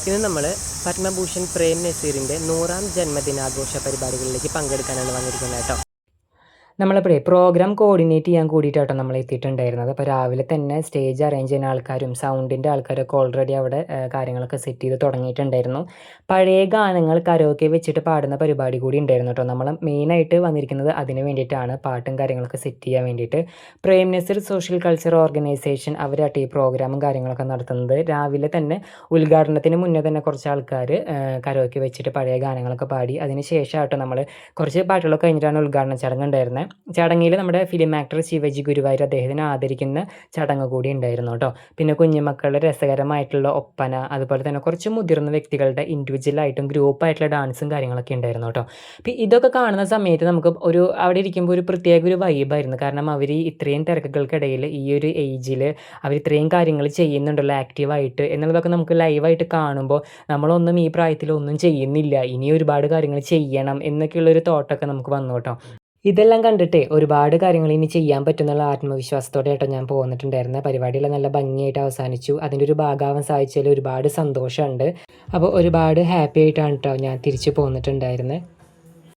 ഇന്ന് നമ്മൾ പത്മഭൂഷൺ പ്രേം നസീറിൻ്റെ 100ാം ജന്മദിനാഘോഷ പരിപാടികളിലേക്ക് പങ്കെടുക്കാനാണ് വന്നിരിക്കുന്നത് കേട്ടോ. നമ്മളിപ്പോഴേ പ്രോഗ്രാം കോർഡിനേറ്റ് ചെയ്യാൻ കൂടിയിട്ടാണ് നമ്മൾ എത്തിയിട്ടുണ്ടായിരുന്നത്. അപ്പോൾ രാവിലെ തന്നെ സ്റ്റേജ് അറേഞ്ച് ചെയ്യുന്ന ആൾക്കാരും സൗണ്ടിൻ്റെ ആൾക്കാരൊക്കെ ഓൾറെഡി അവിടെ കാര്യങ്ങളൊക്കെ സെറ്റ് ചെയ്ത് തുടങ്ങിയിട്ടുണ്ടായിരുന്നു. പഴയ ഗാനങ്ങൾ കരോക്കെ വെച്ചിട്ട് പാടുന്ന പരിപാടി കൂടി ഉണ്ടായിരുന്നു കേട്ടോ. നമ്മൾ മെയിനായിട്ട് വന്നിരിക്കുന്നത് അതിന് വേണ്ടിയിട്ടാണ്, പാട്ടും കാര്യങ്ങളൊക്കെ സെറ്റ് ചെയ്യാൻ വേണ്ടിയിട്ട്. Prem Nazir social culture organisation അവരായിട്ട് ഈ പ്രോഗ്രാമും കാര്യങ്ങളൊക്കെ നടത്തുന്നത്. രാവിലെ തന്നെ ഉദ്ഘാടനത്തിന് മുന്നേ തന്നെ കുറച്ച് ആൾക്കാർ കരോക്കെ വെച്ചിട്ട് പഴയ ഗാനങ്ങളൊക്കെ പാടി. അതിന് ശേഷമായിട്ട് നമ്മൾ കുറച്ച് പാട്ടുകളൊക്കെ കഴിഞ്ഞിട്ടാണ് ഉദ്ഘാടന ചടങ്ങ് ഉണ്ടായിരുന്നത്. ചടങ്ങിൽ നമ്മുടെ ഫിലിം ആക്ടർ ശിവജി ഗുരുവായൂർ അദ്ദേഹത്തിനെ ആദരിക്കുന്ന ചടങ്ങ് കൂടി ഉണ്ടായിരുന്നു കേട്ടോ. പിന്നെ കുഞ്ഞുമക്കളുടെ രസകരമായിട്ടുള്ള ഒപ്പന, അതുപോലെ തന്നെ കുറച്ച് മുതിർന്ന വ്യക്തികളുടെ ഇൻഡിവിജ്വലായിട്ടും ഗ്രൂപ്പായിട്ടുള്ള ഡാൻസും കാര്യങ്ങളൊക്കെ ഉണ്ടായിരുന്നു കേട്ടോ. അപ്പോൾ ഇതൊക്കെ കാണുന്ന സമയത്ത് നമുക്ക് അവിടെ ഇരിക്കുമ്പോൾ ഒരു പ്രത്യേക ഒരു വൈബായിരുന്നു. കാരണം അവർ ഇത്രയും തിരക്കുകൾക്കിടയിൽ ഈ ഒരു ഏജിൽ അവർ ഇത്രയും കാര്യങ്ങൾ ചെയ്യുന്നുണ്ടല്ലോ ആക്റ്റീവായിട്ട് എന്നുള്ളതൊക്കെ നമുക്ക് ലൈവായിട്ട് കാണുമ്പോൾ നമ്മളൊന്നും ഈ പ്രായത്തിൽ ഒന്നും ചെയ്യുന്നില്ല, ഇനി ഒരുപാട് കാര്യങ്ങൾ ചെയ്യണം എന്നൊക്കെയുള്ളൊരു തോട്ടൊക്കെ നമുക്ക് വന്നു കേട്ടോ. ഇതെല്ലാം കണ്ടിട്ട് ഒരുപാട് കാര്യങ്ങൾ ഇനി ചെയ്യാൻ പറ്റുന്നുള്ള ആത്മവിശ്വാസത്തോടെ ആയിട്ട് ഞാൻ പോന്നിട്ടുണ്ടായിരുന്നത്. പരിപാടിയെല്ലാം നല്ല ഭംഗിയായിട്ട് അവസാനിച്ചു. അതിൻ്റെ ഒരു ഭാഗമാവാൻ സാധിച്ചതിൽ ഒരുപാട് സന്തോഷമുണ്ട്. അപ്പോൾ ഒരുപാട് ഹാപ്പി ആയിട്ടാണ് കേട്ടോ ഞാൻ തിരിച്ചു പോന്നിട്ടുണ്ടായിരുന്നത്.